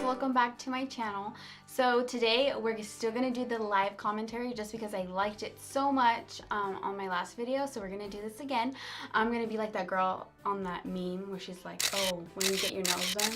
welcome back to my channel. So today we're still gonna do the live commentary just because I liked it so much on my last video, so we're gonna do this again. I'm gonna be like that girl on that meme where she's like, oh, when you get your nails done.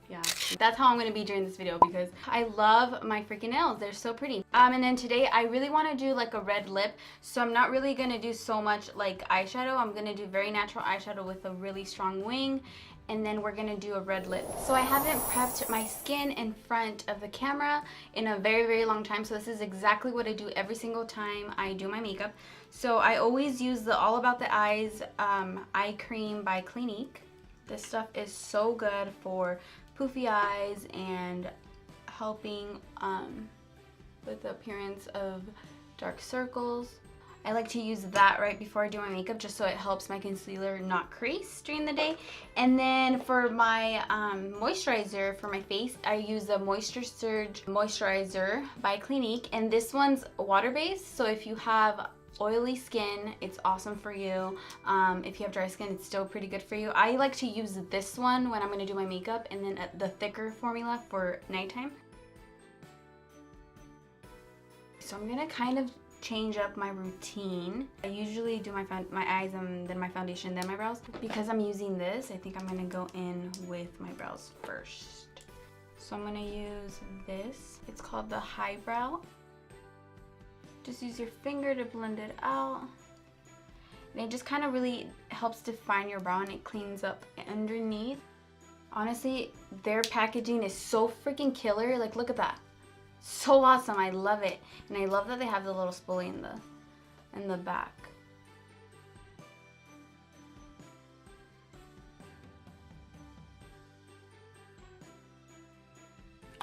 Yeah, that's how I'm gonna be during this video because I love my freaking nails. They're so pretty. And then today I really want to do like a red lip, so I'm not really gonna do so much like eyeshadow. I'm gonna do very natural eyeshadow with a really strong wing, and then we're gonna do a red lip. So I haven't prepped my skin in front of the camera in a very long time, so this is exactly what I do every single time I do my makeup. So I always use the All About the Eyes eye cream by Clinique. This stuff is so good for poofy eyes and helping with the appearance of dark circles. I like to use that right before I do my makeup just so it helps my concealer not crease during the day. And then for my moisturizer for my face, I use the Moisture Surge Moisturizer by Clinique, and this one's water-based, so if you have oily skin, it's awesome for you. If you have dry skin, it's still pretty good for you. I like to use this one when I'm going to do my makeup, and then the thicker formula for nighttime. So I'm going to kind of change up my routine. I usually do my eyes and then my foundation, then my brows. Because I'm using this, I think I'm going to go in with my brows first. So I'm going to use this. It's called the Highbrow. Just use your finger to blend it out. And it just kind of really helps define your brow, and it cleans up underneath. Honestly, their packaging is so freaking killer. Like, look at that. So awesome. I love it. And I love that they have the little spoolie in the back.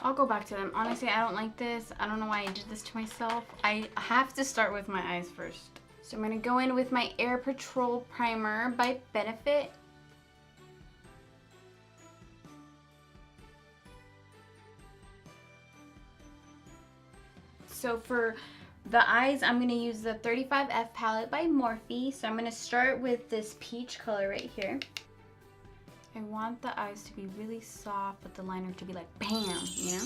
I'll go back to them. Honestly, I don't like this. I don't know why I did this to myself. I have to start with my eyes first. So I'm going to go in with my Air Patrol Primer by Benefit. So for the eyes, I'm going to use the 35F palette by Morphe. So I'm going to start with this peach color right here. I want the eyes to be really soft, but the liner to be like bam, you know?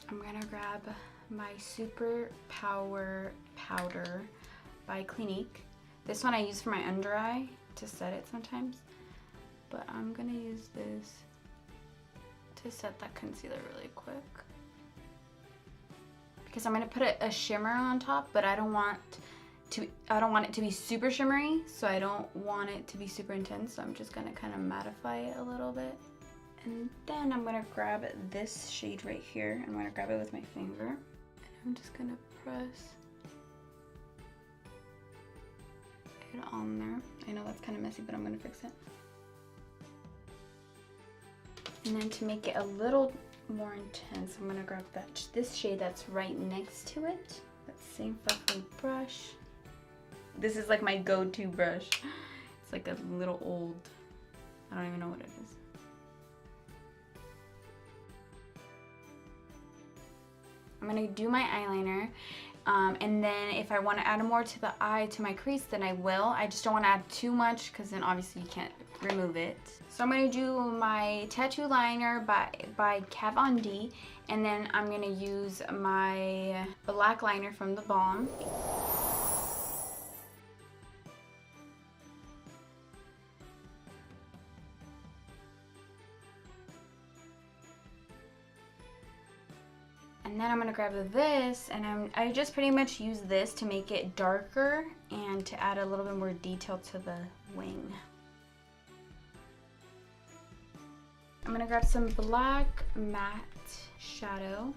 I'm gonna grab my Super Power Powder by Clinique. This one I use for my under eye to set it sometimes, but I'm gonna use this to set that concealer really quick. Because I'm gonna put a shimmer on top, but I don't want it to be super shimmery, so I don't want it to be super intense, so I'm just gonna kind of mattify it a little bit. And then I'm gonna grab this shade right here. I'm gonna grab it with my finger, and I'm just gonna press it on there. I know that's kind of messy, but I'm gonna fix it. And then to make it a little more intense, I'm gonna grab this shade that's right next to it. That same freckly brush. This is like my go-to brush. It's like a little old, I don't even know what it is. I'm gonna do my eyeliner, and then if I want to add more to the eye, to my crease, then I will. I just don't want to add too much because then obviously you can't remove it. So I'm gonna do my tattoo liner by Kat Von D, and then I'm gonna use my black liner from the Balm. And then I'm going to grab this, and I just pretty much use this to make it darker and to add a little bit more detail to the wing. I'm going to grab some black matte shadow.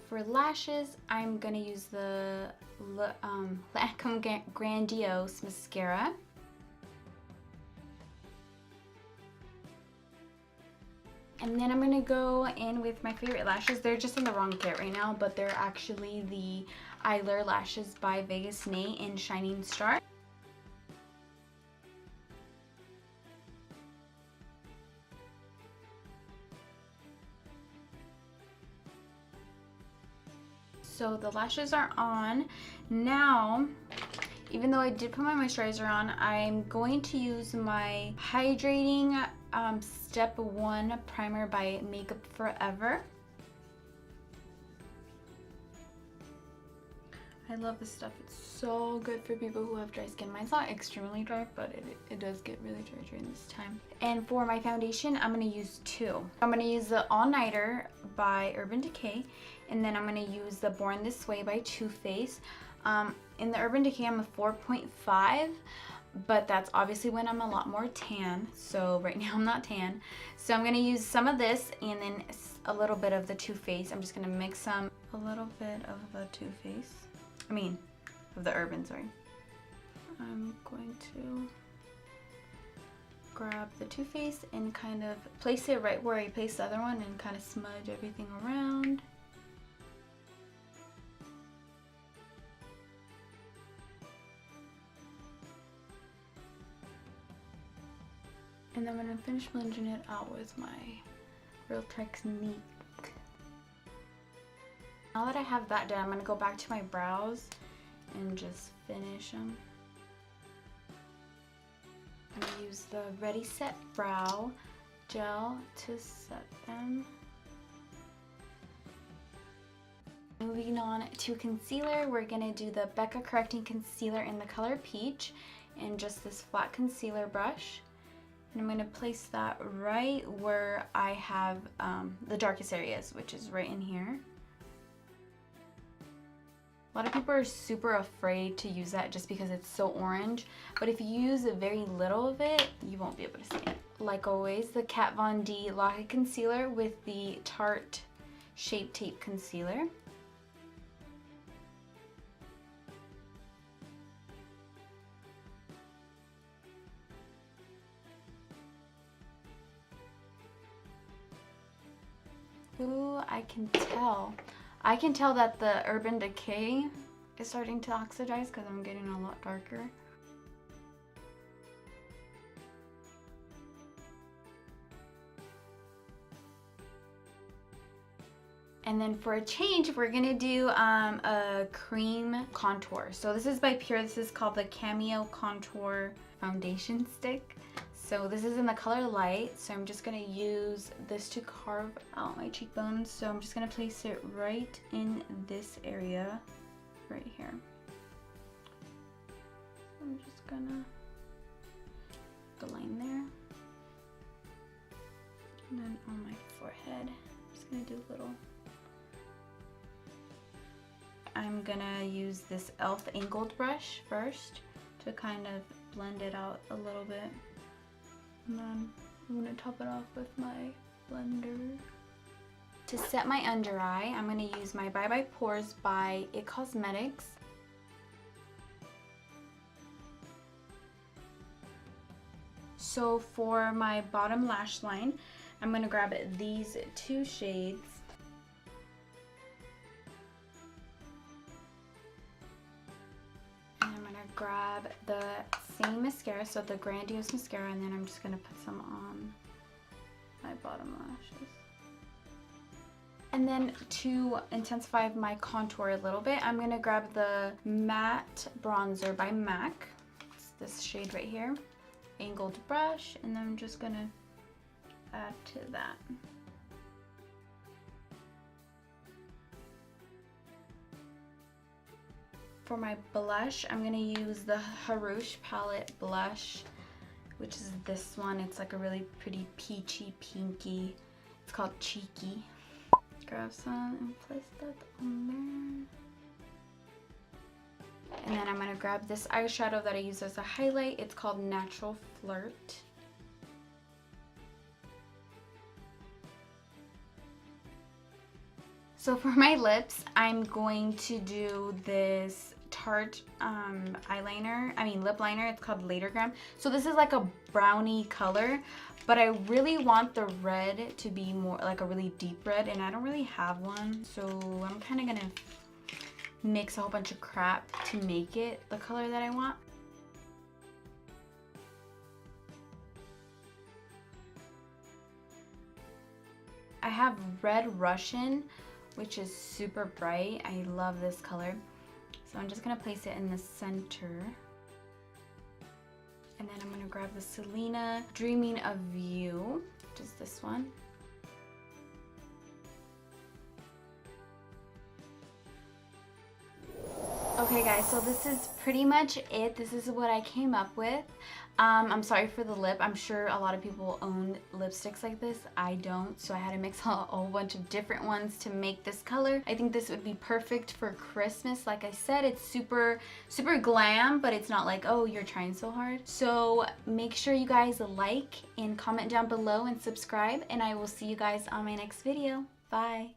For lashes, I'm going to use the Lancome Grandiose Mascara. And then I'm going to go in with my favorite lashes. They're just in the wrong kit right now, but they're actually the Eyeliner lashes by Vegas Nay in Shining Star. So the lashes are on. Now even though I did put my moisturizer on, I'm going to use my hydrating Step 1 primer by Makeup Forever. I love this stuff. It's so good for people who have dry skin. Mine's not extremely dry, but it does get really dry during this time. And for my foundation, I'm going to use two. I'm going to use the All Nighter by Urban Decay, and then I'm going to use the Born This Way by Too Faced. In the Urban Decay, I'm a 4.5, but that's obviously when I'm a lot more tan. So right now I'm not tan. So I'm going to use some of this and then a little bit of the Too Faced. I'm just going to mix a little bit of the Too Faced. Of the Urban, sorry. I'm going to grab the Too Faced and kind of place it right where I placed the other one and kind of smudge everything around. And then I'm going to finish blending it out with my Real Technique. Now that I have that done, I'm going to go back to my brows and just finish them. I'm going to use the Ready Set Brow Gel to set them. Moving on to concealer, we're going to do the Becca Correcting Concealer in the color Peach and just this flat concealer brush. And I'm going to place that right where I have the darkest areas, which is right in here. A lot of people are super afraid to use that just because it's so orange, but if you use very little of it, you won't be able to see it. Like always, the Kat Von D Lock-It Concealer with the Tarte Shape Tape Concealer. Ooh, I can tell that the Urban Decay is starting to oxidize because I'm getting a lot darker. And then for a change, we're gonna do a cream contour. So this is by Pure. This is called the Cameo Contour Foundation Stick. So this is in the color Light, so I'm just going to use this to carve out my cheekbones. So I'm just going to place it right in this area, right here. I'm just going to the line there. And then on my forehead, I'm just going to do a little. I'm going to use this e.l.f. angled brush first to kind of blend it out a little bit. And then I'm going to top it off with my blender. To set my under eye, I'm going to use my Bye Bye Pores by IT Cosmetics. So for my bottom lash line, I'm going to grab these two shades. And I'm going to grab the same mascara, so the Grandiose mascara, and then I'm just going to put some on my bottom lashes. And then to intensify my contour a little bit, I'm going to grab the Matte Bronzer by MAC. It's this shade right here. Angled brush, and then I'm just going to add to that. For my blush, I'm going to use the Harouche palette blush, which is this one. It's like a really pretty peachy pinky. It's called Cheeky. Grab some and place that on there. And then I'm going to grab this eyeshadow that I use as a highlight. It's called Natural Flirt. So for my lips, I'm going to do this Tarte lip liner. It's called Latergram. So this is like a brownie color, but I really want the red to be more like a really deep red, and I don't really have one. So I'm kind of gonna mix a whole bunch of crap to make it the color that I want. I have Red Russian, which is super bright. I love this color. So I'm just gonna place it in the center. And then I'm gonna grab the Selena Dreaming of You, which is this one. Okay guys, so this is pretty much it. This is what I came up with. I'm sorry for the lip. I'm sure a lot of people own lipsticks like this. I don't, so I had to mix a whole bunch of different ones to make this color. I think this would be perfect for Christmas. Like I said, it's super glam, but it's not like, oh, you're trying so hard. So make sure you guys like and comment down below and subscribe, and I will see you guys on my next video. Bye.